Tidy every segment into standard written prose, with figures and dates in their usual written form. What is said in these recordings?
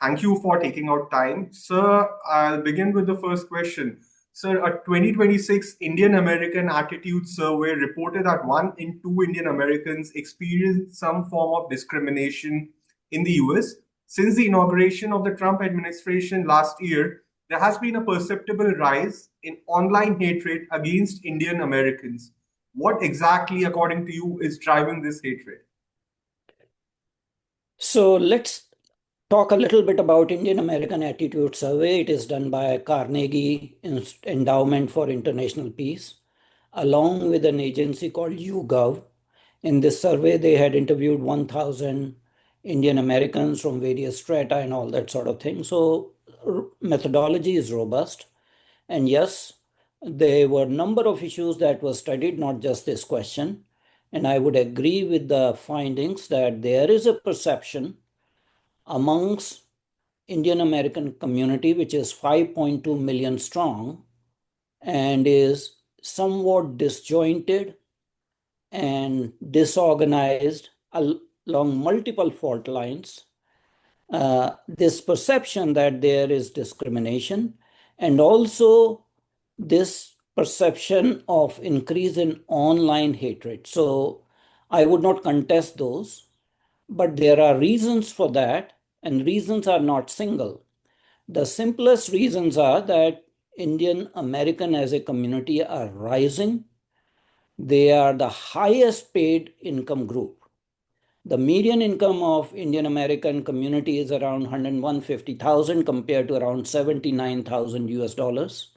Thank you for taking out time. Sir, I'll begin with the first question. Sir, a 2026 Indian American Attitude Survey reported that 1 in 2 Indian Americans experienced some form of discrimination in the US. Since the inauguration of the Trump administration last year, there has been a perceptible rise in online hatred against Indian Americans. What exactly, according to you, is driving this hatred? So let's talk a little bit about Indian American Attitude Survey. It is done by Carnegie Endowment for International Peace, along with an agency called YouGov. In this survey, they had interviewed 1,000 Indian Americans from various strata and all that sort of thing. So methodology is robust. And yes, there were a number of issues that were studied, not just this question. And I would agree with the findings that there is a perception amongst Indian American community, which is 5.2 million strong and is somewhat disjointed and disorganized along multiple fault lines. This perception that there is discrimination and also this perception of increase in online hatred. So I would not contest those, but there are reasons for that, and reasons are not single. The simplest reasons are that Indian American as a community are rising. They are the highest paid income group. The median income of Indian American community is around 150,000 compared to around 79,000 US dollars.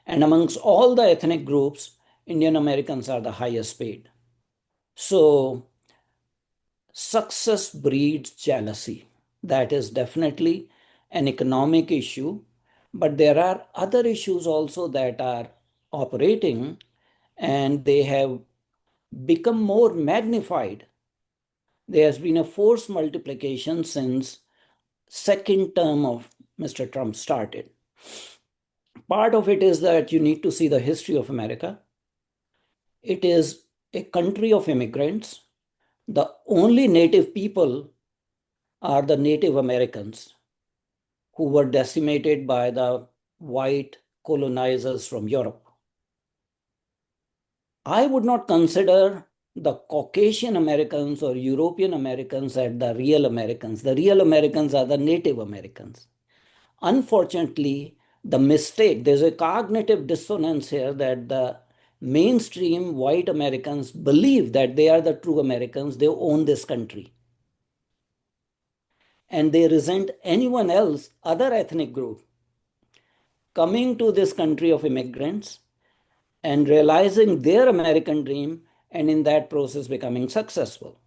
And amongst all the ethnic groups, Indian Americans are the highest paid. So success breeds jealousy. That is definitely an economic issue, but there are other issues also that are operating and they have become more magnified. There has been a force multiplication since second term of Mr. Trump started. Part of it is that you need to see the history of America. It is a country of immigrants. The only native people are the Native Americans who were decimated by the white colonizers from Europe. I would not consider the Caucasian Americans or European Americans as the real Americans. The real Americans are the Native Americans. Unfortunately, there's a cognitive dissonance here that the mainstream white Americans believe that they are the true Americans, they own this country. And they resent anyone else, other ethnic group, coming to this country of immigrants and realizing their American dream and in that process becoming successful.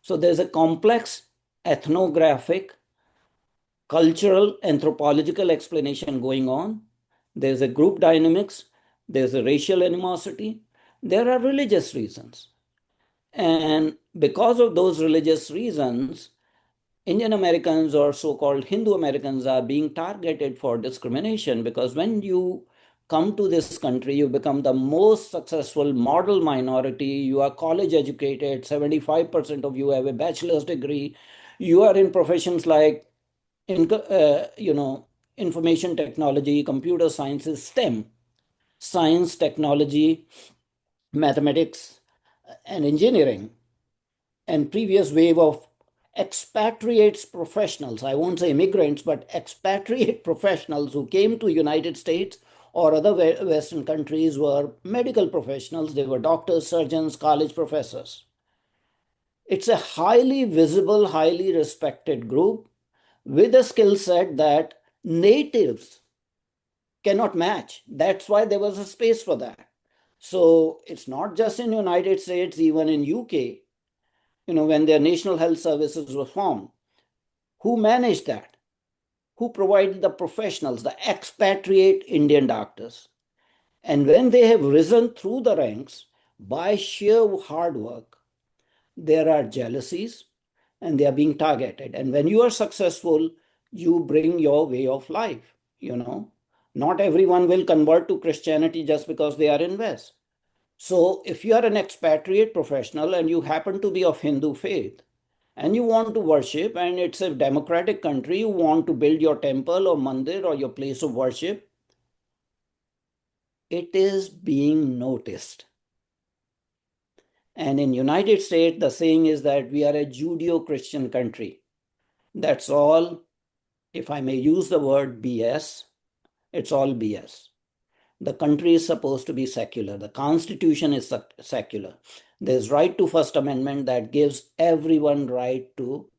So there's a complex ethnographic, cultural, anthropological explanation going on. There's a group dynamics, there's a racial animosity, there are religious reasons. And because of those religious reasons, Indian Americans or so-called Hindu Americans are being targeted for discrimination because when you come to this country, you become the most successful model minority. You are college educated, 75% of you have a bachelor's degree. You are in professions like, information technology, computer sciences, STEM, science, technology, mathematics, and engineering. And previous wave of expatriates professionals, I won't say immigrants, but expatriate professionals who came to United States or other Western countries were medical professionals. They were doctors, surgeons, college professors. It's a highly visible, highly respected group with a skill set that natives cannot match. That's why there was a space for that. So it's not just in United States, even in UK, when their national health services were formed. Who managed that? Who provided the professionals, the expatriate Indian doctors? And when they have risen through the ranks by sheer hard work, there are jealousies and they are being targeted. And when you are successful, you bring your way of life, Not everyone will convert to Christianity just because they are in West. So if you are an expatriate professional and you happen to be of Hindu faith, and you want to worship, and it's a democratic country, you want to build your temple or mandir or your place of worship, it is being noticed. And in United States, the saying is that we are a Judeo-Christian country. That's all, if I may use the word BS, it's all BS. The country is supposed to be secular. The Constitution is secular. There's right to First Amendment that gives everyone right to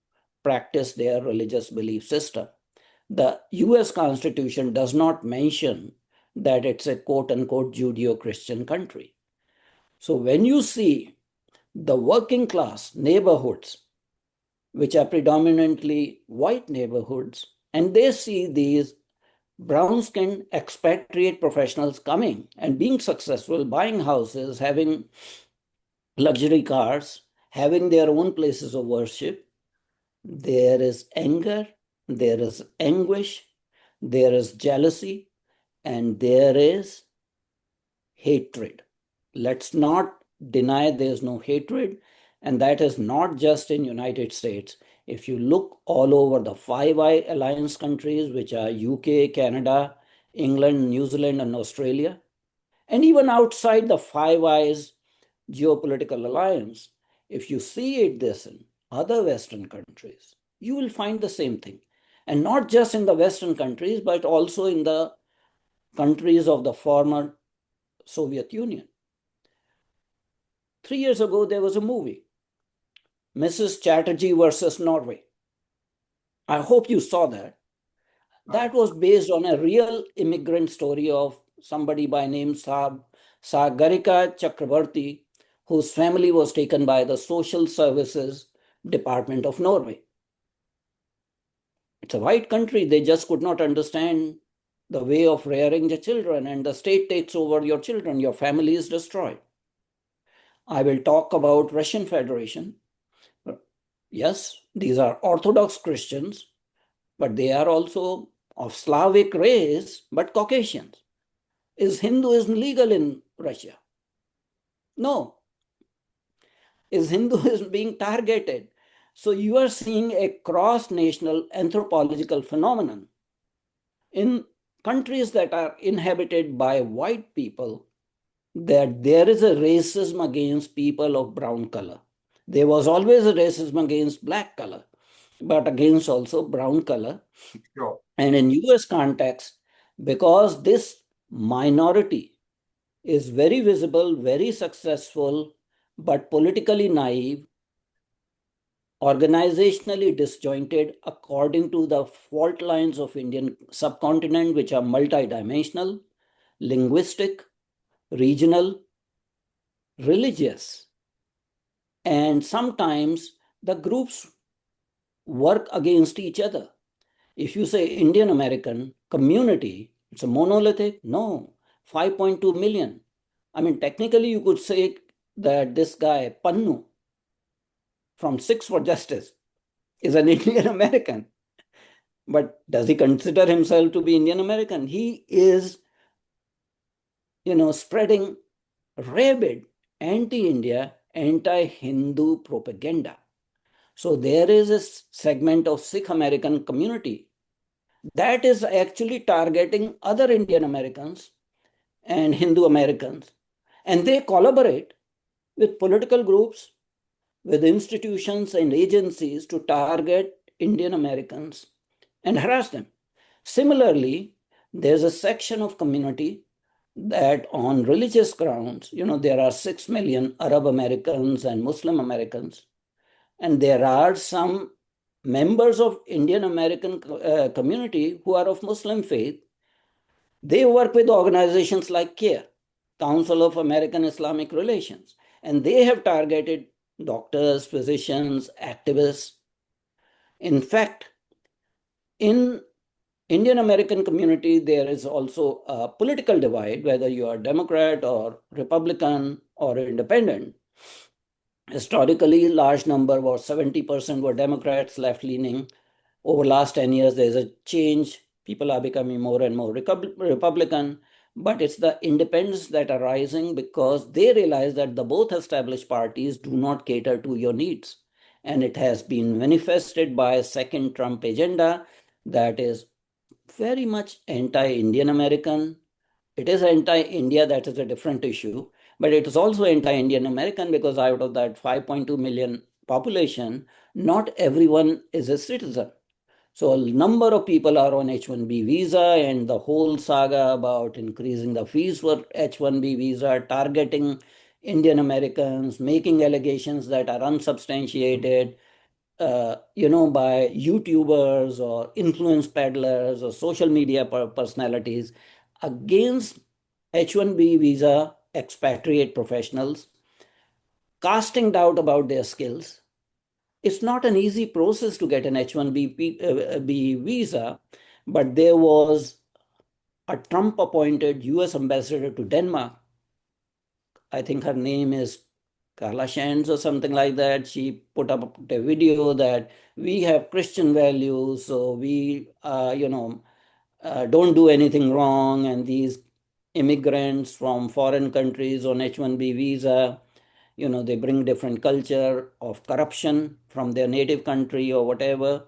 practice their religious belief system. The US Constitution does not mention that it's a quote unquote Judeo-Christian country. So when you see the working class neighborhoods, which are predominantly white neighborhoods, and they see these brown-skinned expatriate professionals coming and being successful, buying houses, having luxury cars, having their own places of worship, there is anger, there is anguish, there is jealousy, and there is hatred. Let's not deny there's no hatred, and that is not just in United States. If you look all over the Five Alliance countries, which are UK, Canada, England, New Zealand, and Australia, and even outside the Five Eyes geopolitical alliance, if you see it this in other Western countries, you will find the same thing. And not just in the Western countries, but also in the countries of the former Soviet Union. 3 years ago, there was a movie, Mrs. Chatterjee versus Norway. I hope you saw that. That was based on a real immigrant story of somebody by name Sagarika Chakrabarti, whose family was taken by the Social Services Department of Norway. It's a white country. They just could not understand the way of rearing the children, and the state takes over your children. Your family is destroyed. I will talk about Russian Federation. Yes, these are Orthodox Christians, but they are also of Slavic race, but Caucasians. Is Hinduism legal in Russia? No. Is Hinduism being targeted? So you are seeing a cross-national anthropological phenomenon. In countries that are inhabited by white people, that there is a racism against people of brown color. There was always a racism against black color, but against also brown color. Sure. And in US context, because this minority is very visible, very successful, but politically naive, organizationally disjointed according to the fault lines of Indian subcontinent, which are multidimensional, linguistic, regional, religious. And sometimes the groups work against each other. If you say Indian American community, it's a monolithic? No, 5.2 million. I mean, technically you could say that this guy, Pannu, from Six for Justice, is an Indian American. But does he consider himself to be Indian American? He is, spreading rabid anti-India, anti-Hindu propaganda. So there is a segment of Sikh American community that is actually targeting other Indian Americans and Hindu Americans. And they collaborate with political groups, with institutions and agencies to target Indian Americans and harass them. Similarly, there's a section of community that on religious grounds, there are 6 million Arab Americans and Muslim Americans, and there are some members of Indian American community who are of Muslim faith. They work with organizations like CARE, Council of American Islamic Relations, and they have targeted doctors, physicians, activists. In fact, in Indian American community, there is also a political divide, whether you are Democrat or Republican or independent. Historically, large number was 70% were Democrats, left-leaning. Over last 10 years, there's a change. People are becoming more and more Republican, but it's the independents that are rising because they realize that the both established parties do not cater to your needs. and it has been manifested by a second Trump agenda that is very much anti-Indian American. It is anti-India, that is a different issue, but it is also anti-Indian American because out of that 5.2 million population, not everyone is a citizen. So a number of people are on H-1B visa, and the whole saga about increasing the fees for H-1B visa, targeting Indian Americans, making allegations that are unsubstantiated, by YouTubers or influence peddlers or social media personalities against H-1B visa expatriate professionals, casting doubt about their skills. It's not an easy process to get an H-1B visa, but there was a Trump appointed US ambassador to Denmark. I think her name is Carla Shands or something like that. She put up a video that we have Christian values, so we, don't do anything wrong. And these immigrants from foreign countries on H-1B visa, they bring different culture of corruption from their native country or whatever.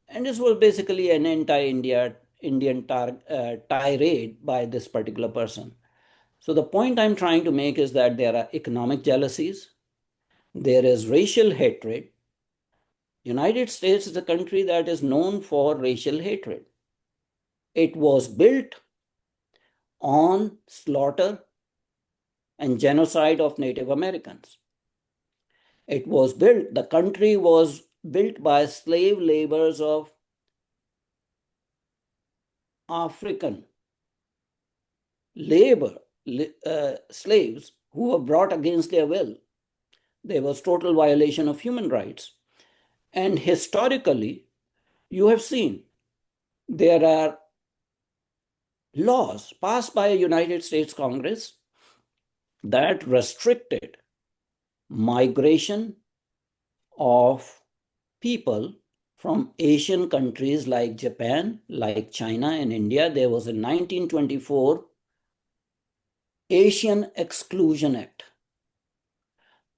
And this was basically an Indian tirade by this particular person. So the point I'm trying to make is that there are economic jealousies, there is racial hatred. United States is a country that is known for racial hatred. It was built on slaughter and genocide of Native Americans. The country was built by slave laborers of African slaves who were brought against their will. There was total violation of human rights. And historically, you have seen there are laws passed by a United States Congress that restricted migration of people from Asian countries like Japan, like China and India. There was a 1924 Asian Exclusion Act.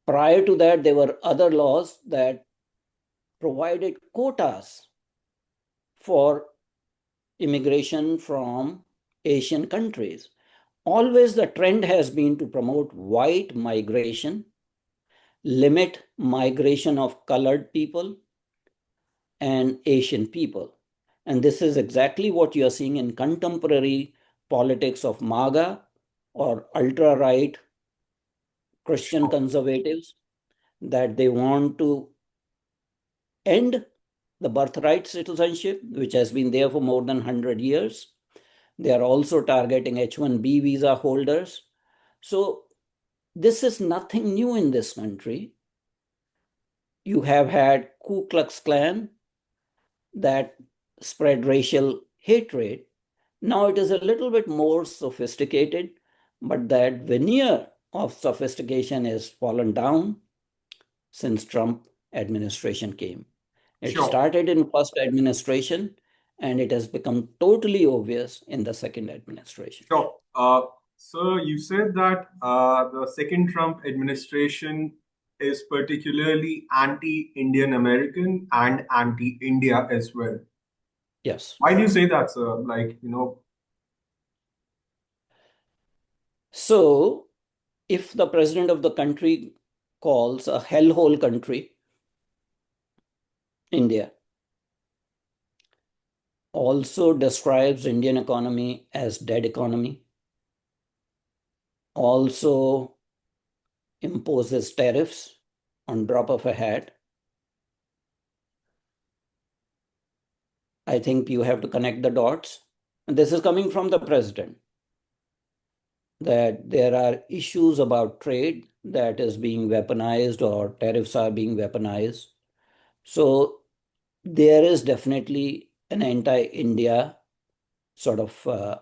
Prior to that, there were other laws that provided quotas for immigration from Asian countries. Always the trend has been to promote white migration, limit migration of colored people and Asian people. And this is exactly what you are seeing in contemporary politics of MAGA or ultra-right Christian conservatives, that they want to end the birthright citizenship, which has been there for more than 100 years. They are also targeting H-1B visa holders. So this is nothing new in this country. You have had Ku Klux Klan that spread racial hatred. Now it is a little bit more sophisticated, but that veneer of sophistication has fallen down since Trump administration came. It Sure. started in first administration, and it has become totally obvious in the second administration. Sure. Sir, you said that the second Trump administration is particularly anti-Indian American and anti-India as well. Yes. Why do you say that, sir? So, if the president of the country calls a hellhole country India, also describes Indian economy as dead economy, also imposes tariffs on drop of a hat, I think you have to connect the dots. And this is coming from the president, that there are issues about trade that is being weaponized or tariffs are being weaponized. So there is definitely an anti-India sort of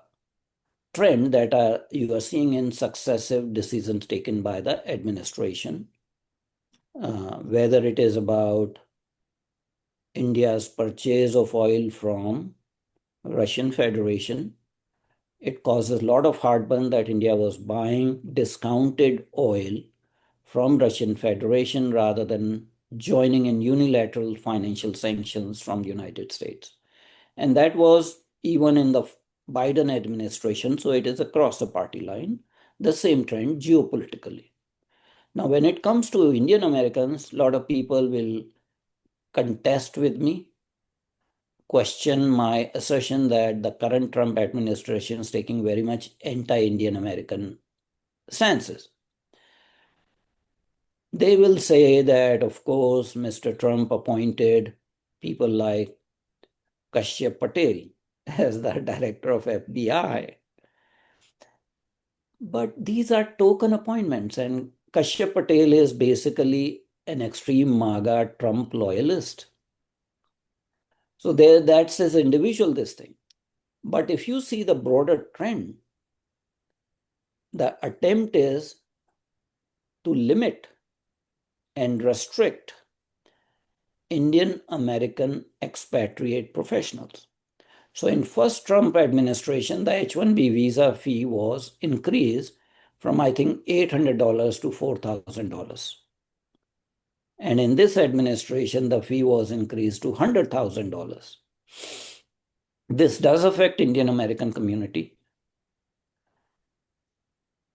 trend that you are seeing in successive decisions taken by the administration, whether it is about India's purchase of oil from Russian Federation. It causes a lot of heartburn that India was buying discounted oil from Russian Federation rather than joining in unilateral financial sanctions from the United States. And that was even in the Biden administration, so it is across the party line, the same trend geopolitically. Now, when it comes to Indian Americans, a lot of people will contest with me, question my assertion that the current Trump administration is taking very much anti-Indian American stances. They will say that, of course, Mr. Trump appointed people like Kashyap Patel as the director of FBI. But these are token appointments, and Kashyap Patel is basically an extreme MAGA Trump loyalist. So there, that's his individual this thing. But if you see the broader trend, the attempt is to limit and restrict Indian American expatriate professionals. So in first Trump administration, the H-1B visa fee was increased from I think $800 to $4,000. And in this administration, the fee was increased to $100,000. This does affect Indian American community.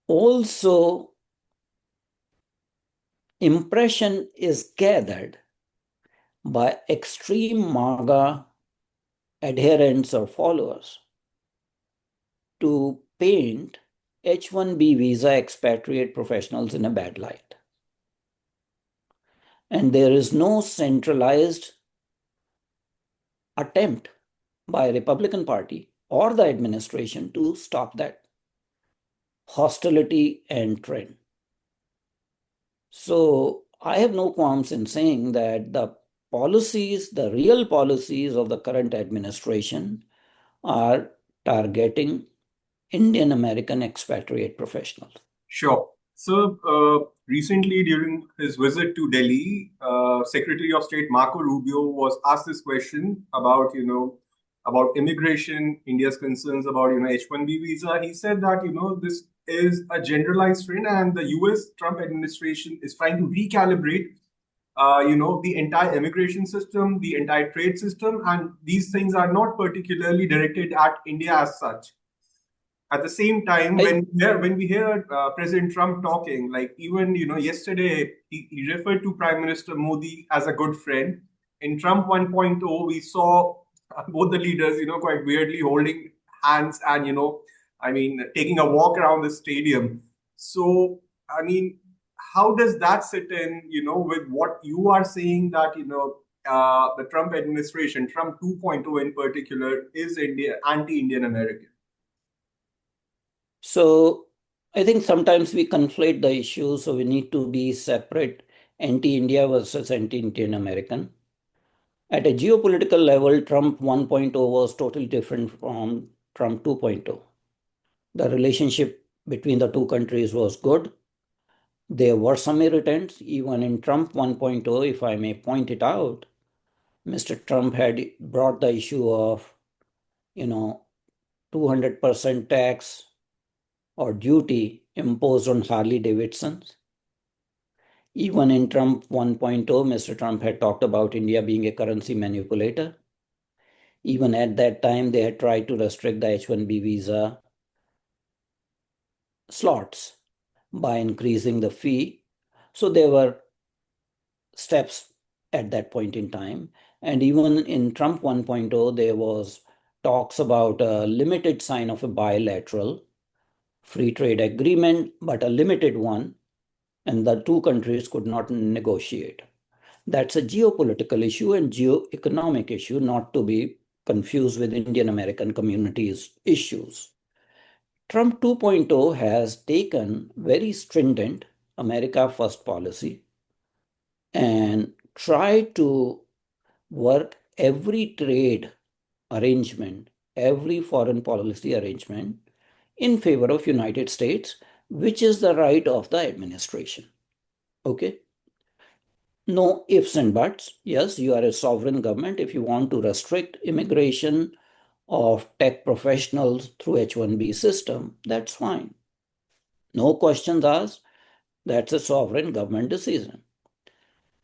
Also, impression is gathered by extreme MAGA adherents or followers to paint H-1B visa expatriate professionals in a bad light. And there is no centralized attempt by Republican Party or the administration to stop that hostility and trend. So I have no qualms in saying that the policies, the real policies of the current administration are targeting Indian American expatriate professionals. Sure. So, recently during his visit to Delhi, Secretary of State Marco Rubio was asked this question about, about immigration, India's concerns about, H-1B visa. He said that, this is a generalized trend and the US Trump administration is trying to recalibrate, the entire immigration system, the entire trade system, and these things are not particularly directed at India as such. At the same time, when we hear President Trump talking, like even yesterday he referred to Prime Minister Modi as a good friend. In Trump 1.0, we saw both the leaders quite weirdly holding hands and taking a walk around the stadium. So I mean, how does that sit in with what you are saying that the Trump administration, Trump 2.0 in particular, is anti-Indian American? So I think sometimes we conflate the issues, so we need to be separate anti-India versus anti-Indian American. At a geopolitical level, Trump 1.0 was totally different from Trump 2.0. The relationship between the two countries was good. There were some irritants, even in Trump 1.0, if I may point it out. Mr. Trump had brought the issue of, 200% tax or duty imposed on Harley Davidsons. Even in Trump 1.0, Mr. Trump had talked about India being a currency manipulator. Even at that time, they had tried to restrict the H-1B visa slots by increasing the fee. So there were steps at that point in time. And even in Trump 1.0, there was talks about a limited sign of a bilateral free trade agreement, but a limited one, and the two countries could not negotiate. That's a geopolitical issue and geo-economic issue, not to be confused with Indian American communities issues. Trump 2.0 has taken very stringent America First policy and tried to work every trade arrangement, every foreign policy arrangement in favor of United States, which is the right of the administration. Okay? No ifs and buts. Yes, you are a sovereign government. If you want to restrict immigration of tech professionals through H-1B system, that's fine. No questions asked. That's a sovereign government decision.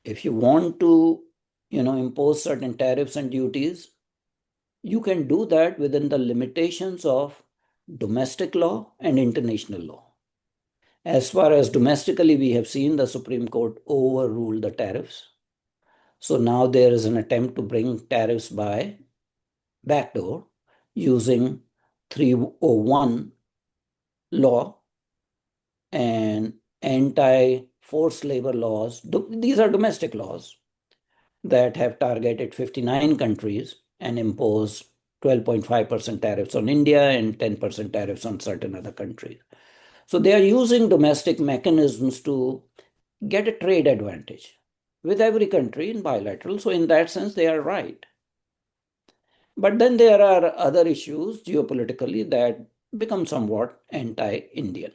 If you want to, impose certain tariffs and duties, you can do that within the limitations of domestic law and international law. As far as domestically, we have seen the Supreme Court overrule the tariffs. So now there is an attempt to bring tariffs by backdoor using 301 law and anti forced labor laws. These are domestic laws that have targeted 59 countries and imposed 12.5% tariffs on India and 10% tariffs on certain other countries. So they are using domestic mechanisms to get a trade advantage with every country in bilateral. So, in that sense, they are right. But then there are other issues geopolitically that become somewhat anti Indian.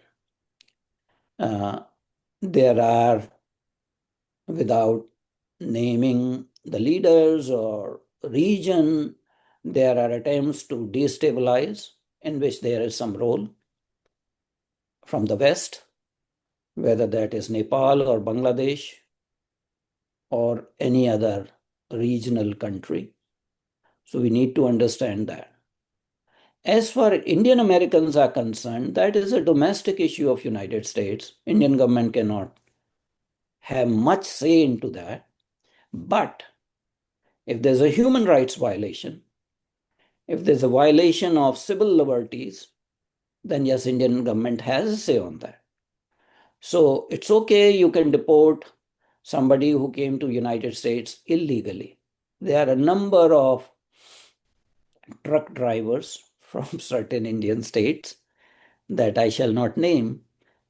There are, without naming the leaders or region, there are attempts to destabilize in which there is some role from the West, whether that is Nepal or Bangladesh or any other regional country. So we need to understand that. As far as Indian Americans are concerned, that is a domestic issue of United States. Indian government cannot have much say into that. But if there's a human rights violation, if there's a violation of civil liberties, then yes, Indian government has a say on that. So it's okay, you can deport somebody who came to United States illegally. There are a number of truck drivers from certain Indian states that I shall not name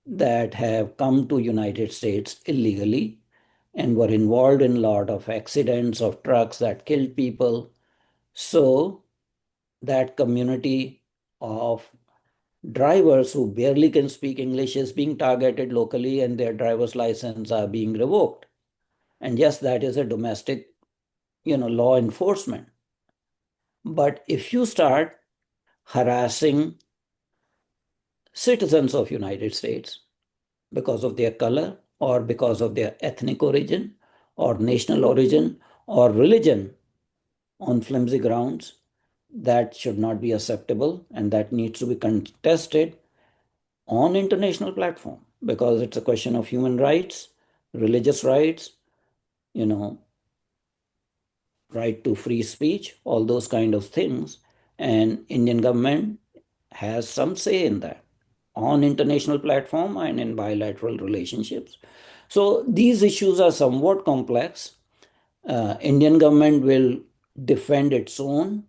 that have come to United States illegally and were involved in a lot of accidents of trucks that killed people. So that community of drivers who barely can speak English is being targeted locally and their driver's license are being revoked. And yes, that is a domestic, law enforcement. But if you start harassing citizens of United States because of their color or because of their ethnic origin or national origin or religion on flimsy grounds, that should not be acceptable and that needs to be contested on international platform because it's a question of human rights, religious rights, you know, right to free speech, all those kind of things. And Indian government has some say in that on international platform and in bilateral relationships. So these issues are somewhat complex. Indian government will defend its own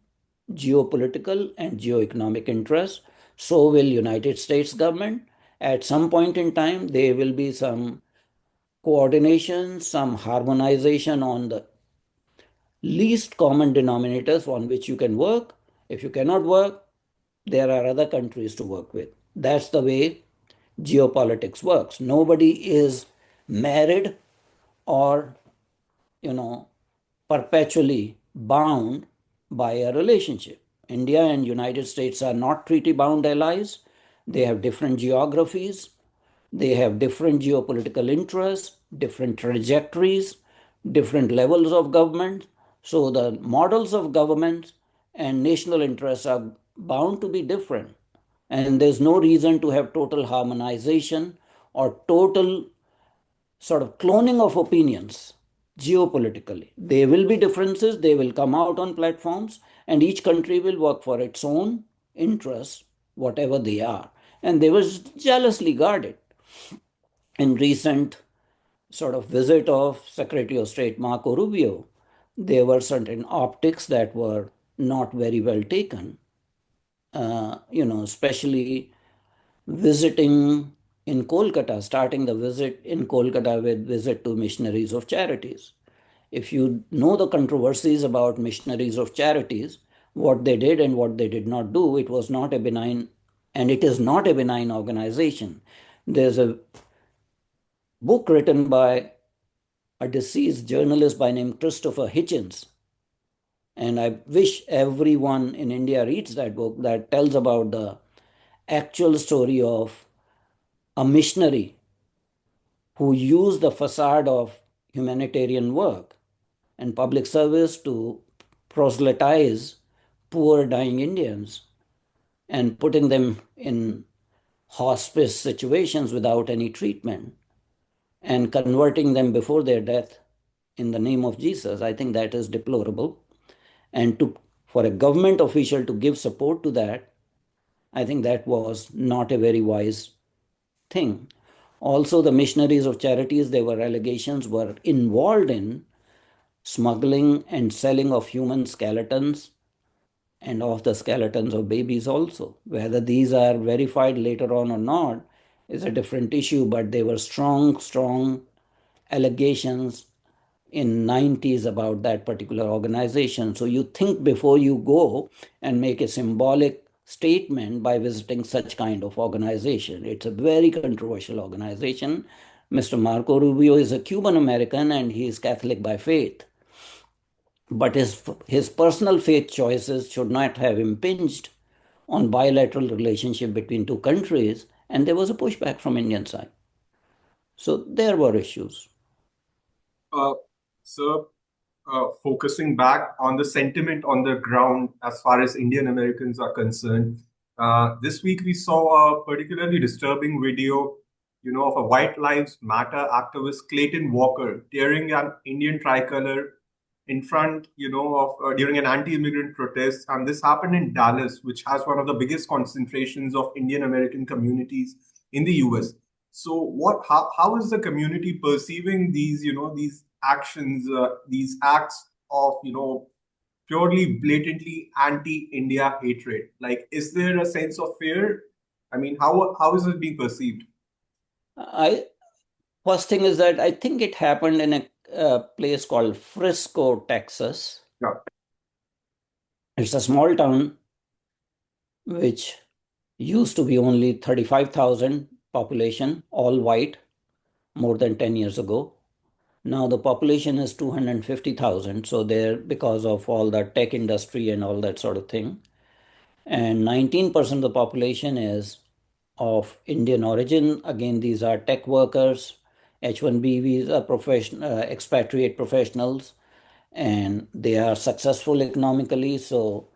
geopolitical and geoeconomic interests. So will United States government. At some point in time, there will be some coordination, some harmonization on the least common denominators on which you can work. If you cannot work, there are other countries to work with. That's the way geopolitics works. Nobody is married or, you know, perpetually bound by a relationship. India and United States are not treaty bound allies. They have different geographies. They have different geopolitical interests, different trajectories, different levels of government. So the models of government and national interests are bound to be different. And there's no reason to have total harmonization or total sort of cloning of opinions geopolitically. There will be differences, they will come out on platforms, and each country will work for its own interests, whatever they are. And they were jealously guarded. In recent sort of visit of Secretary of State Marco Rubio, there were certain optics that were not very well taken, especially visiting in Kolkata, starting the visit in Kolkata with visit to missionaries of charities. If you know the controversies about missionaries of charities, what they did and what they did not do, it was not a benign, and it is not a benign organization. There's a book written by a deceased journalist by name Christopher Hitchens, and I wish everyone in India reads that book that tells about the actual story of a missionary who used the facade of humanitarian work and public service to proselytize poor dying Indians and putting them in hospice situations without any treatment and converting them before their death in the name of Jesus. I think that is deplorable. And for a government official to give support to that, I think that was not a very wise thing. Also, the missionaries of charities, there were allegations, were involved in smuggling and selling of human skeletons and of the skeletons of babies also. Whether these are verified later on or not is a different issue, but they were strong, strong allegations in 90s about that particular organization. So you think before you go and make a symbolic statement by visiting such kind of organization. It's a very controversial organization. Mr. Marco Rubio is a Cuban American and he is Catholic by faith. But his personal faith choices should not have impinged on bilateral relationship between two countries, and there was a pushback from Indian side. So there were issues. Uh, so, focusing back on the sentiment on the ground as far as Indian Americans are concerned, this week we saw a particularly disturbing video, of a White Lives Matter activist, Clayton Walker, tearing an Indian tricolor in front, of during an anti-immigrant protest, and this happened in Dallas, which has one of the biggest concentrations of Indian American communities in the U.S. So, how is the community perceiving these actions, these acts of, purely blatantly anti-India hatred? Like, is there a sense of fear? I mean, how is it being perceived? I First thing is that I think it happened in a place called Frisco, Texas. Yeah. It's a small town which used to be only 35,000 population, all white, more than 10 years ago. Now the population is 250,000. So there, because of all the tech industry and all that sort of thing, and 19% of the population is of Indian origin. Again, these are tech workers, H-1B visa expatriate professionals, and they are successful economically. So,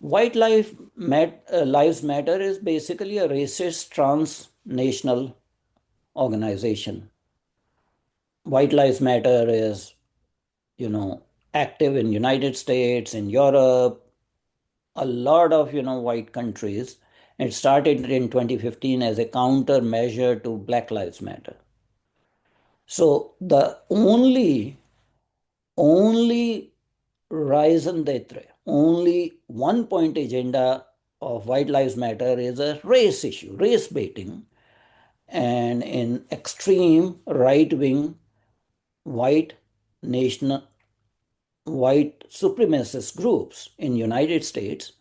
Lives Matter is basically a racist transnational organization. White Lives Matter is, you know, active in United States, in Europe, a lot of white countries. It started in 2015 as a countermeasure to Black Lives Matter. So the only raison d'etre, only one point agenda of White Lives Matter is a race issue, race baiting, and in extreme right wing white national white supremacist groups in United States,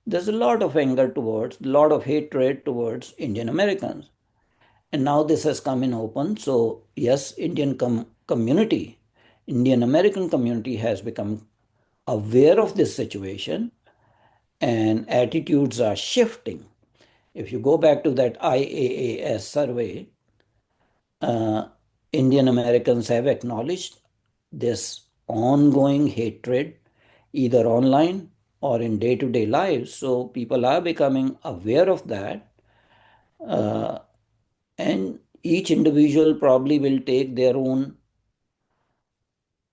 there's a lot of anger towards, a lot of hatred towards Indian Americans. And now this has come in open. So yes, community, Indian American community has become aware of this situation and attitudes are shifting. If you go back to that IAAS survey, uh, Indian Americans have acknowledged this ongoing hatred either online or in day to day lives. So people are becoming aware of that. Uh, and each individual probably will take their own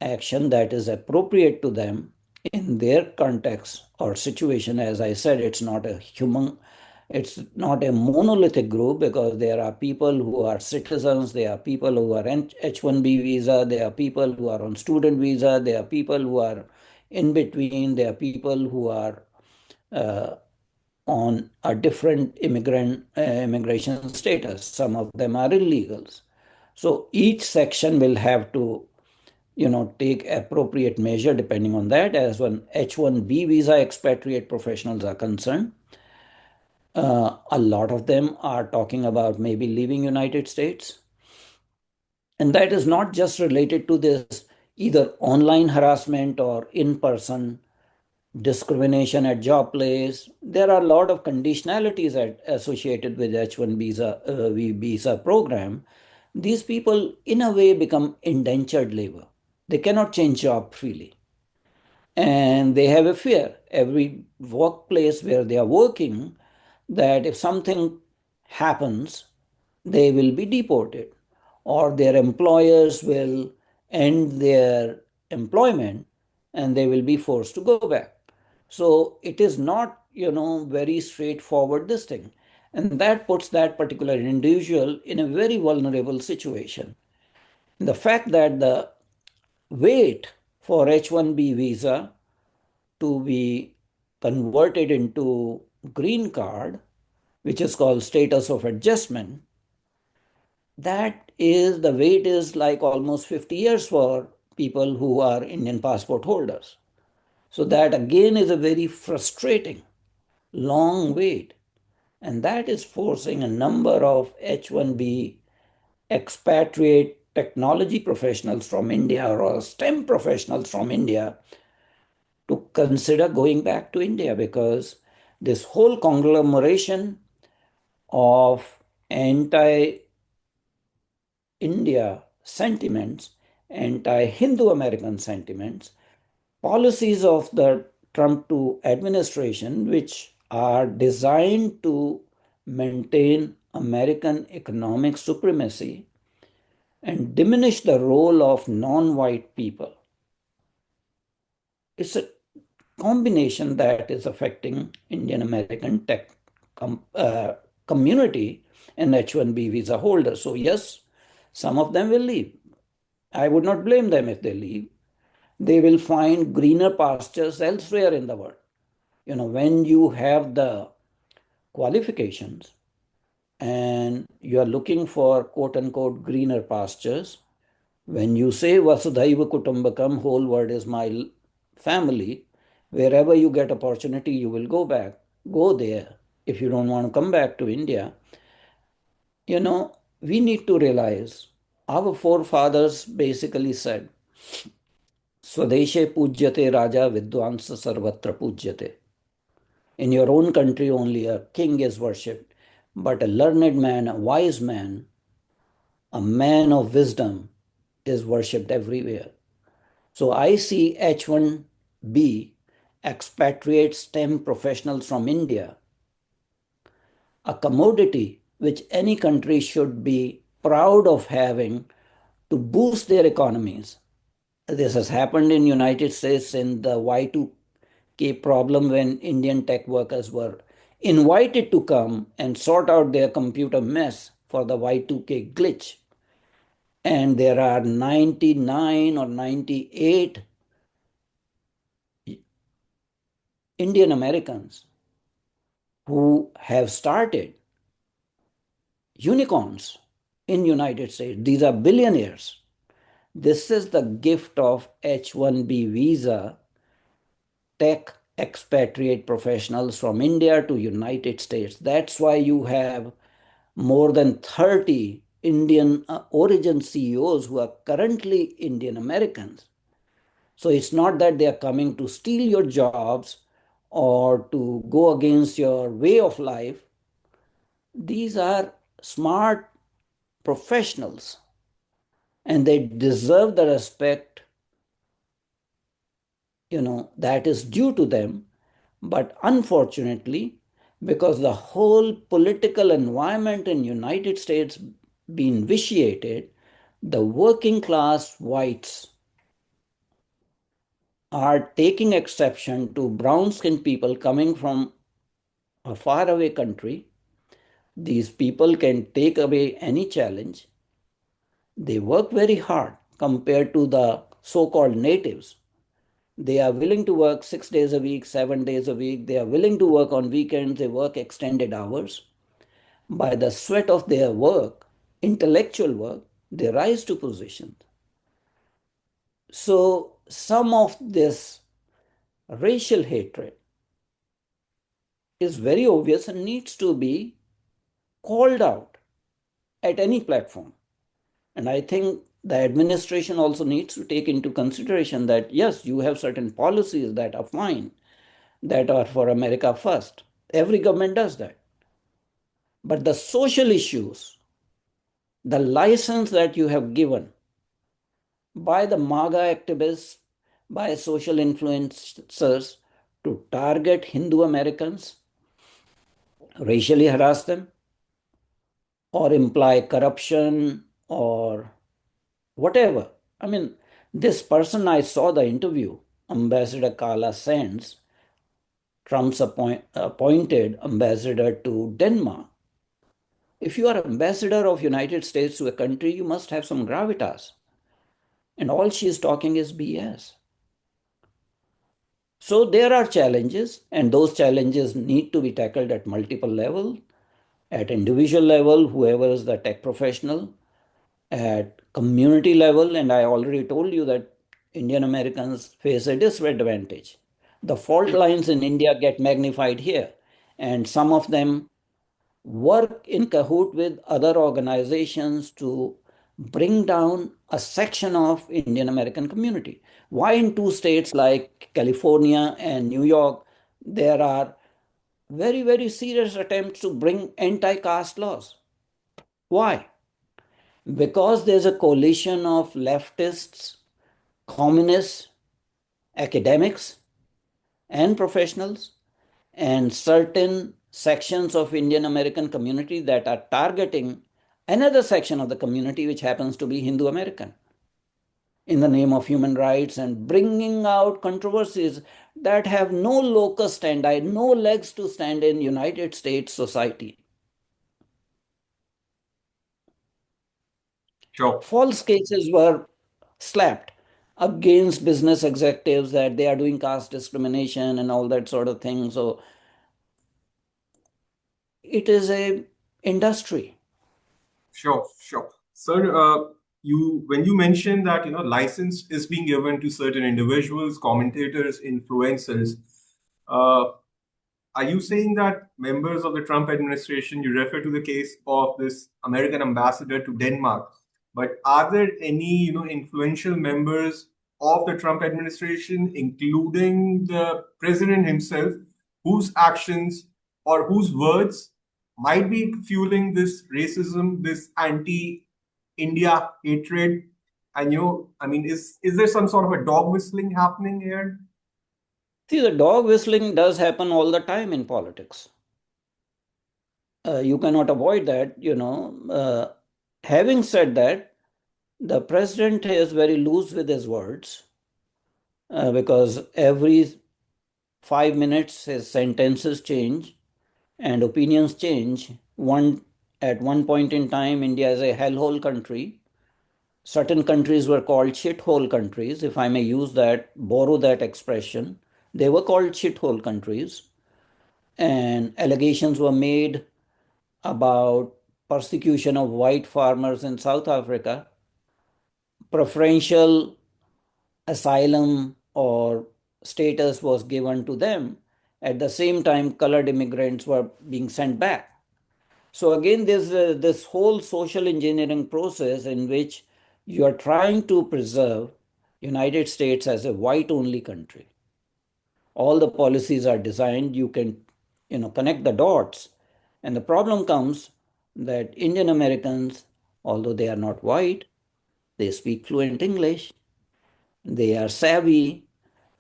action that is appropriate to them in their context or situation. As I said, it's not a monolithic group because there are people who are citizens, there are people who are on H-1B visa, there are people who are on student visa, there are people who are in between, there are people who are uh, on a different immigration status. Some of them are illegals. So each section will have to take appropriate measure depending on that. As when H-1B visa expatriate professionals are concerned, a lot of them are talking about maybe leaving United States. And that is not just related to this either online harassment or in-person discrimination at job place. There are a lot of conditionalities associated with H-1 visa program these people, in a way, become indentured labor. They cannot change job freely. And they have a fear, every workplace where they are working, that if something happens, they will be deported or their employers will end their employment and they will be forced to go back. So it is not, very straightforward this thing. And that puts that particular individual in a very vulnerable situation. The fact that the wait for H-1B visa to be converted into green card, which is called status of adjustment, that is the wait is like almost 50 years for people who are Indian passport holders. So that again is a very frustrating long wait. And that is forcing a number of H-1B expatriate technology professionals from India or STEM professionals from India to consider going back to India, because this whole conglomeration of anti India sentiments, anti Hindu American sentiments, policies of the Trump 2 administration, which are designed to maintain American economic supremacy and diminish the role of non white people. It's a combination that is affecting Indian American tech community and H-1B visa holders. So yes, some of them will leave. I would not blame them if they leave. They will find greener pastures elsewhere in the world. When you have the qualifications and you are looking for quote unquote greener pastures, when you say Vasudhaiva Kutumbakam, whole world is my family, wherever you get opportunity, you will go back. Go there. If you don't want to come back to India, we need to realize our forefathers basically said, Swadeshe pujyate raja vidwansa sarvatra pujyate. In your own country, only a king is worshipped, but a learned man, a wise man, a man of wisdom is worshipped everywhere. So I see H-1B expatriate STEM professionals from India, a commodity which any country should be proud of having to boost their economies. This has happened in United States in the Y2K problem, when Indian tech workers were invited to come and sort out their computer mess for the Y2K glitch. And there are 99 or 98 Indian Americans who have started unicorns in United States. These are billionaires. This is the gift of H-1B visa tech expatriate professionals from India to United States. That's why you have more than 30 Indian origin CEOs who are currently Indian Americans. So it's not that they are coming to steal your jobs or to go against your way of life. These are smart professionals and they deserve the respect, that is due to them. But unfortunately, because the whole political environment in United States been vitiated, the working class whites are taking exception to brown skinned people coming from a faraway country. These people can take away any challenge. They work very hard compared to the so called natives. They are willing to work 6 days a week, 7 days a week. They are willing to work on weekends. They work extended hours. By the sweat of their work, intellectual work, they rise to positions. So, some of this racial hatred is very obvious and needs to be called out at any platform. And I think the administration also needs to take into consideration that, yes, you have certain policies that are fine, that are for America first. Every government does that. But the social issues The license that you have given by the MAGA activists, by social influencers to target Hindu Americans, racially harass them, or imply corruption or whatever. I mean, this person, I saw the interview, Ambassador Kala Sands, Trump's appointed ambassador to Denmark. If you are ambassador of United States to a country, you must have some gravitas. And all she is talking is BS. So there are challenges, and those challenges need to be tackled at multiple levels, at individual level, whoever is the tech professional, at community level, and I already told you that Indian Americans face a disadvantage. The fault lines in India get magnified here, and some of them work in cahoot with other organizations to bring down a section of Indian American community. Why in two states like California and New York, there are very, very serious attempts to bring anti-caste laws? Why? Because there's a coalition of leftists, communists, academics, and professionals, and certain sections of Indian American community that are targeting another section of the community, which happens to be Hindu American, in the name of human rights and bringing out controversies that have no locus standi, no legs to stand in United States society. Sure. False cases were slapped against business executives that they are doing caste discrimination and all that sort of thing. So it is a industry. Sure, sure. Sir, you when you mentioned that license is being given to certain individuals, commentators, influencers, uh, are you saying that members of the Trump administration, you refer to the case of this American ambassador to Denmark, but are there any influential members of the Trump administration, including the president himself, whose actions or whose words might be fueling this racism, this anti-India hatred? And I mean, is there some sort of a dog whistling happening here? See, the dog whistling does happen all the time in politics. You cannot avoid that. Having said that, the president is very loose with his words because every 5 minutes his sentences change and opinions change. At one point in time, India is a hellhole country. Certain countries were called shithole countries, if I may borrow that expression. They were called shithole countries, and allegations were made about persecution of white farmers in South Africa, preferential asylum or status was given to them. At the same time, colored immigrants were being sent back. So again, there's this whole social engineering process in which you are trying to preserve United States as a white-only country. All the policies are designed, you can connect the dots. And the problem comes that Indian Americans, although they are not white, they speak fluent English, they are savvy,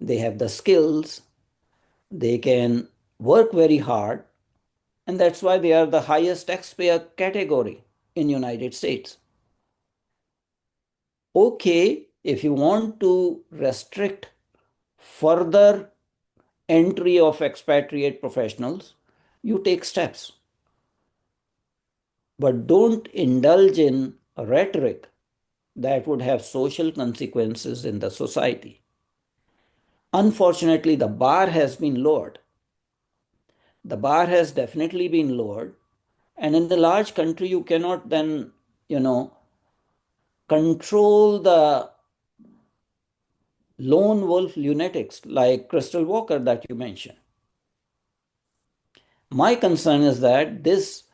they have the skills, they can work very hard, and that's why they are the highest taxpayer category in United States. Okay, if you want to restrict further entry of expatriate professionals, you take steps. But don't indulge in rhetoric that would have social consequences in the society. Unfortunately, the bar has been lowered. The bar has definitely been lowered. And in the large country, you cannot then, control the lone wolf lunatics like Crystal Walker that you mentioned. My concern is that this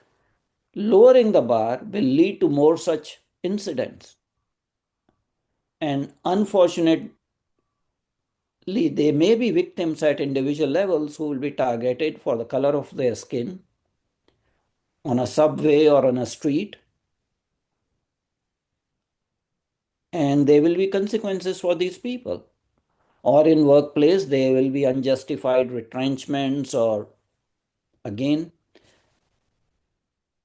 lowering the bar will lead to more such incidents. And unfortunately, they may be victims at individual levels who will be targeted for the color of their skin on a subway or on a street, and there will be consequences for these people. Or in workplace, there will be unjustified retrenchments or, again,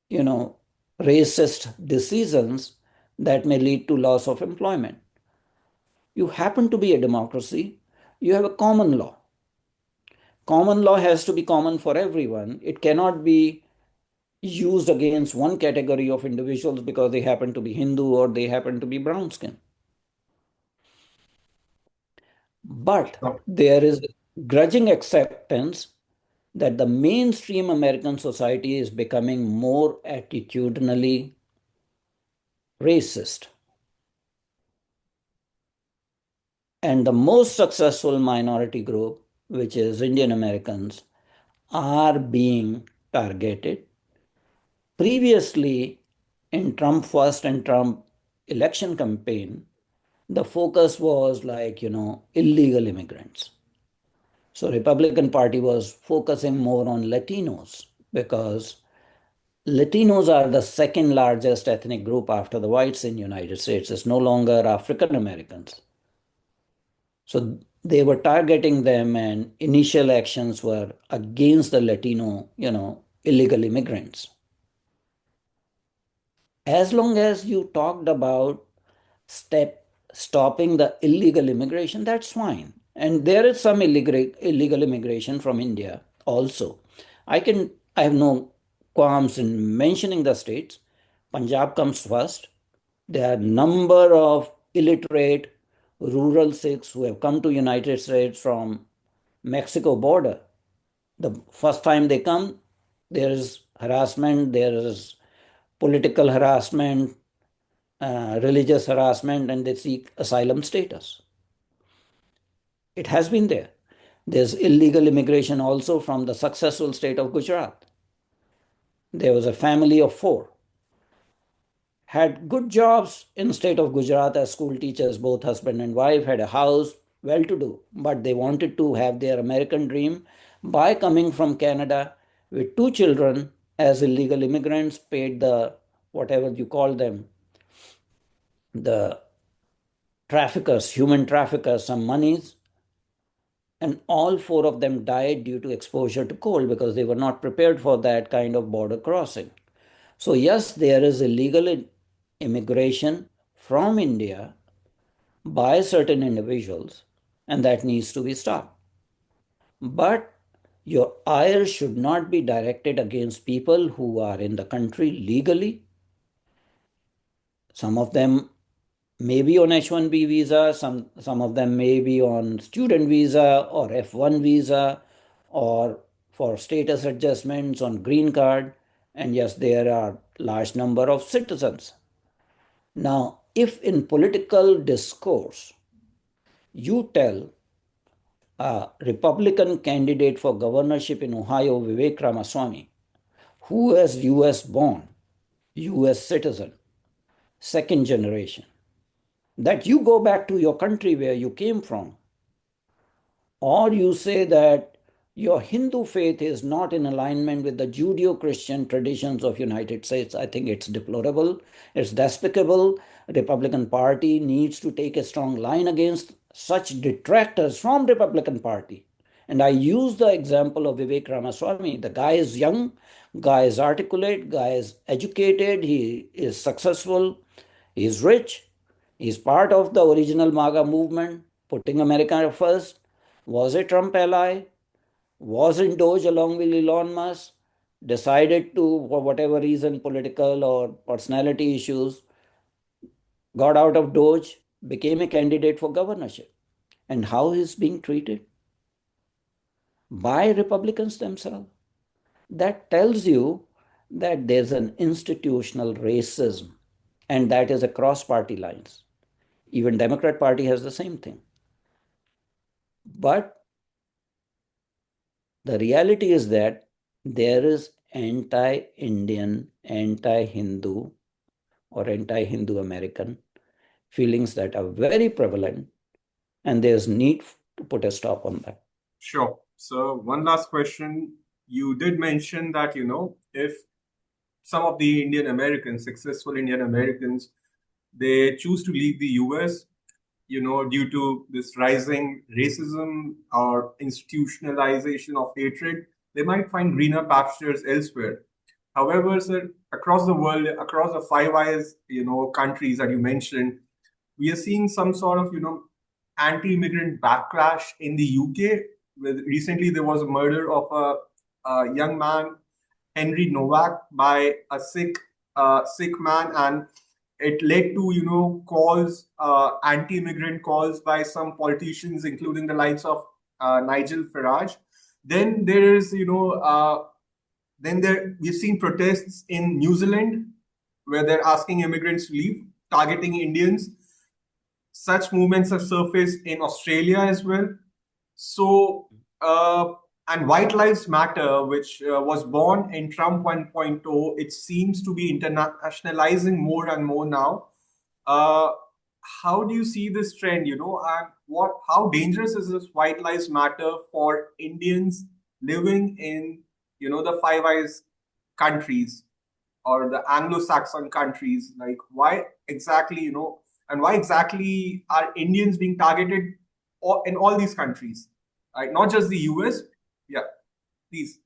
you know, racist decisions that may lead to loss of employment. You happen to be a democracy, you have a common law. Common law has to be common for everyone. It cannot be used against one category of individuals because they happen to be Hindu or they happen to be brown skin. But Sure. there is grudging acceptance that the mainstream American society is becoming more attitudinally racist. And the most successful minority group, which is Indian Americans, are being targeted. Previously, in Trump first and Trump election campaign, the focus was like, illegal immigrants. So Republican Party was focusing more on Latinos because Latinos are the second largest ethnic group after the whites in United States. It's no longer African Americans. So they were targeting them, and initial actions were against the Latino, illegal immigrants. As long as you talked about stopping the illegal immigration, that's fine. And there is some illegal immigration from India also. I have no qualms in mentioning the states. Punjab comes first. There are number of illiterate rural Sikhs who have come to United States from Mexico border. The first time they come, there is harassment, there is political harassment, religious harassment, and they seek asylum status. It has been there. There's illegal immigration also from the successful state of Gujarat. There was a family of four, had good jobs in state of Gujarat as school teachers, both husband and wife, had a house, well to do, but they wanted to have their American dream by coming from Canada with two children as illegal immigrants, paid the whatever you call them, the traffickers, human traffickers, some monies, and all four of them died due to exposure to cold because they were not prepared for that kind of border crossing. So, yes, there is illegal immigration from India by certain individuals, and that needs to be stopped. But your ire should not be directed against people who are in the country legally. Some of them may be on H-1B visa, some of them may be on student visa or F-1 visa or for status adjustments on green card. And yes, there are large number of citizens. Now, if in political discourse you tell a Republican candidate for governorship in Ohio, Vivek Ramaswamy, who is US born, US citizen, second generation, that you go back to your country where you came from, or you say that your Hindu faith is not in alignment with the Judeo-Christian traditions of United States, I think it's deplorable, it's despicable. Republican Party needs to take a strong line against such detractors from Republican Party. And I use the example of Vivek Ramaswamy. The guy is young, guy is articulate, guy is educated, he is successful, he is rich, he is part of the original MAGA movement, putting America first, was a Trump ally, was in Doge along with Elon Musk, decided to, for whatever reason, political or personality issues, got out of Doge, became a candidate for governorship. And how he's being treated? By Republicans themselves. That tells you that there's an institutional racism, and that is across party lines. Even Democrat Party has the same thing. But the reality is that there is anti-Indian, anti-Hindu, or anti-Hindu American feelings that are very prevalent, and there's need to put a stop on that. Sure. So one last question. You did mention that, if some of the Indian Americans, successful Indian Americans, they choose to leave the US, due to this rising racism or institutionalization of hatred. They might find greener pastures elsewhere. However, sir, across the world, across the Five Eyes, countries that you mentioned, we are seeing some sort of, anti-immigrant backlash in the UK. Recently, there was a murder of a young man, Henry Novak, by a Sikh man, and it led to calls, anti-immigrant calls by some politicians, including the likes of Nigel Farage. Then there is then there we've seen protests in New Zealand where they're asking immigrants to leave, targeting Indians. Such movements have surfaced in Australia as well. So, and White Lives Matter, which was born in Trump 1.0, it seems to be internationalizing more and more now. Uh, how do you see this trend? And how dangerous is this White Lives Matter for Indians living in, the Five Eyes countries or the Anglo-Saxon countries? Like, why exactly, and why exactly are Indians being targeted in all these countries, right? Not just the US. Yeah, please.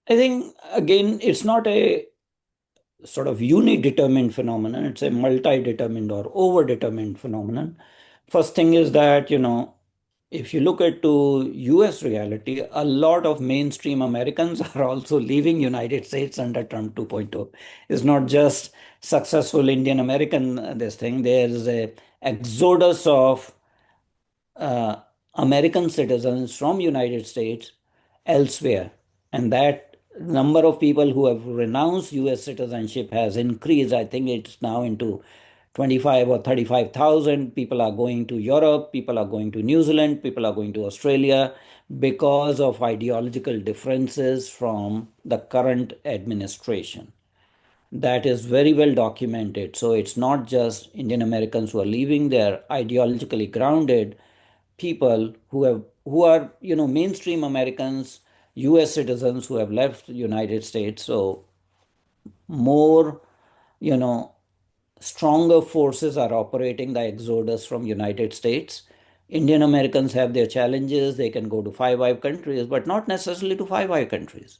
I think, again, it's not a sort of unidetermined phenomenon, it's a multi-determined or over-determined phenomenon. First thing is that, if you look at to US reality, a lot of mainstream Americans are also leaving United States under Trump 2.0. It's not just successful Indian American this thing. There is a exodus of uh, American citizens from United States elsewhere, and that number of people who have renounced U.S. citizenship has increased. I think it's now into 25 or 35,000. People are going to Europe, people are going to New Zealand, people are going to Australia because of ideological differences from the current administration. That is very well documented. So it's not just Indian Americans who are leaving, they're ideologically grounded people who are mainstream Americans, US citizens who have left the United States. So more you know stronger forces are operating the exodus from United States. Indian Americans have their challenges. They can go to Five Eyes countries, but not necessarily to Five Eyes countries.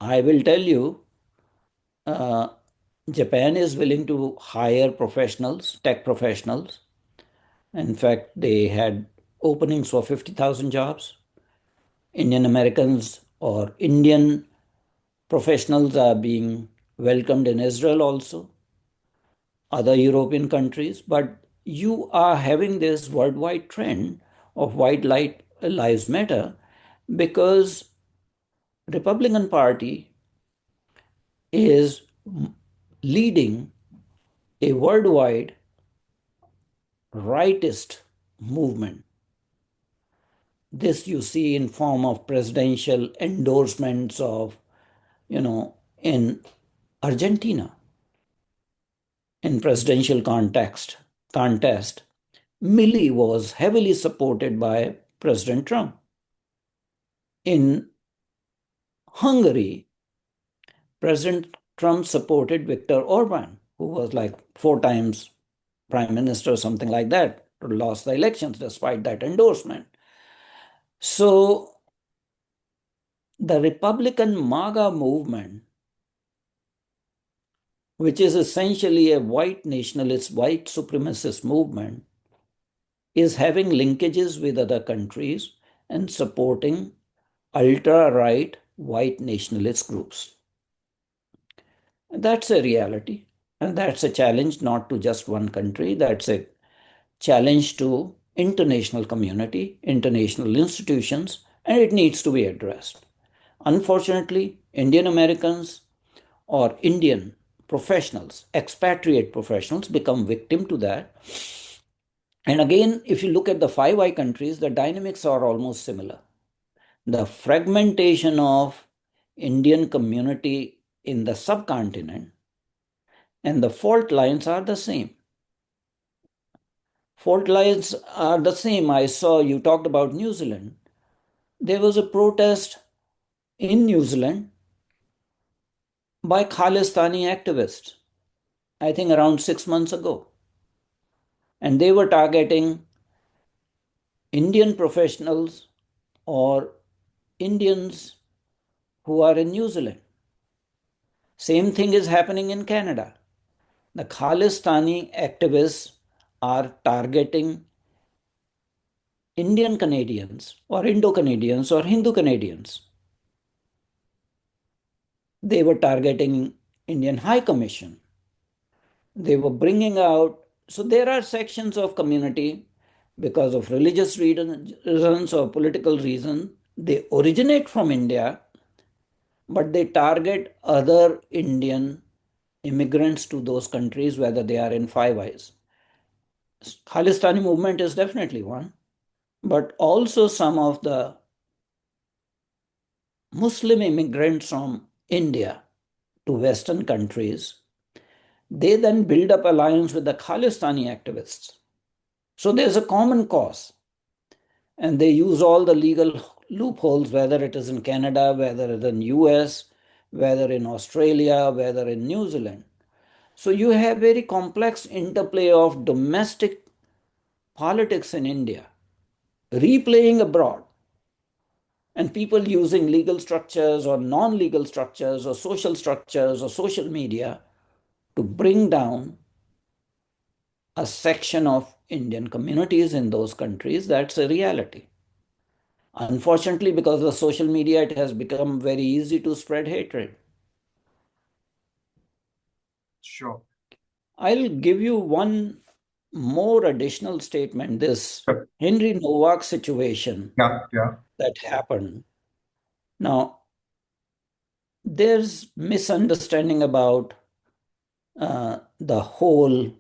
I will tell you, uh, Japan is willing to hire professionals, tech professionals. In fact, they had openings for 50,000 jobs. Indian Americans or Indian professionals are being welcomed in Israel also, other European countries. But you are having this worldwide trend of lives matter because Republican Party is leading a worldwide rightist movement. This you see in form of presidential endorsements of, in Argentina, in presidential contest, Milley was heavily supported by President Trump. In Hungary, President Trump supported Viktor Orban, who was like 4 times prime minister, something like that, lost the elections despite that endorsement. So the Republican MAGA movement, which is essentially a white nationalist, white supremacist movement, is having linkages with other countries and supporting ultra right white nationalist groups. That's a reality. And that's a challenge not to just one country, that's a challenge to international community, international institutions, and it needs to be addressed. Unfortunately, Indian Americans or Indian professionals, expatriate professionals, become victim to that. And again, if you look at the Five Eyes countries, the dynamics are almost similar. The fragmentation of Indian community in the subcontinent and the fault lines are the same. Fault lines are the same. I saw you talked about New Zealand. There was a protest in New Zealand by Khalistani activists. I think around 6 months ago. And they were targeting Indian professionals or Indians who are in New Zealand. Same thing is happening in Canada. The Khalistani activists are targeting Indian Canadians or Indo Canadians or Hindu Canadians. They were targeting Indian High Commission. They were bringing out, so there are sections of community because of religious reasons or political reasons, they originate from India, but they target other Indian immigrants to those countries, whether they are in Five Eyes. Khalistani movement is definitely one, but also some of the Muslim immigrants from India to Western countries, they then build up alliance with the Khalistani activists. So there's a common cause, and they use all the legal loopholes, whether it is in Canada, whether it is in US, whether in Australia, whether in New Zealand. So you have very complex interplay of domestic politics in India, replaying abroad, and people using legal structures or non-legal structures or social media to bring down a section of Indian communities in those countries. That's a reality. Unfortunately, because of social media, it has become very easy to spread hatred. Sure. I'll give you one more additional statement. This Sure. Henry Novak situation Yeah, yeah. that happened. Now, there's misunderstanding about the whole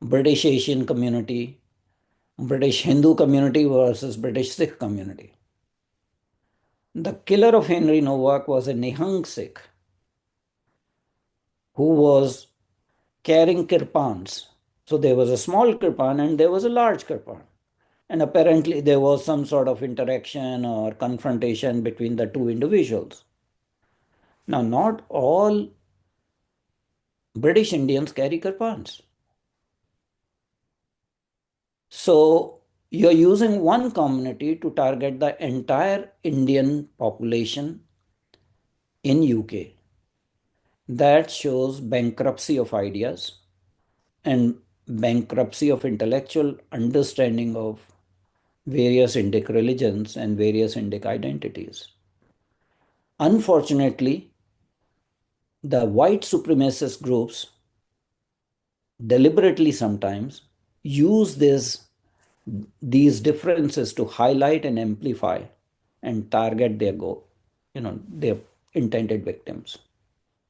British Asian community, British Hindu community versus British Sikh community. The killer of Henry Novak was a Nihang Sikh who was carrying kirpans. So there was a small kirpan and there was a large kirpan. And apparently there was some sort of interaction or confrontation between the two individuals. Now, not all British Indians carry kirpans. So you're using one community to target the entire Indian population in UK. That shows bankruptcy of ideas and bankruptcy of intellectual understanding of various Indic religions and various Indic identities. Unfortunately, the white supremacist groups deliberately sometimes use these differences to highlight and amplify and target their intended victims.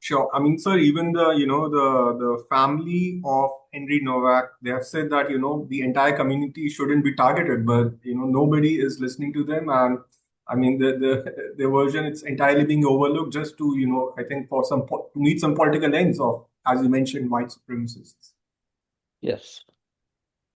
Sure. I mean, sir, even the family of Henry Novak, they have said that, the entire community shouldn't be targeted, but, nobody is listening to them. And I mean, the version, it's entirely being overlooked just to, I think to meet some political ends of, as you mentioned, white supremacists. Yes.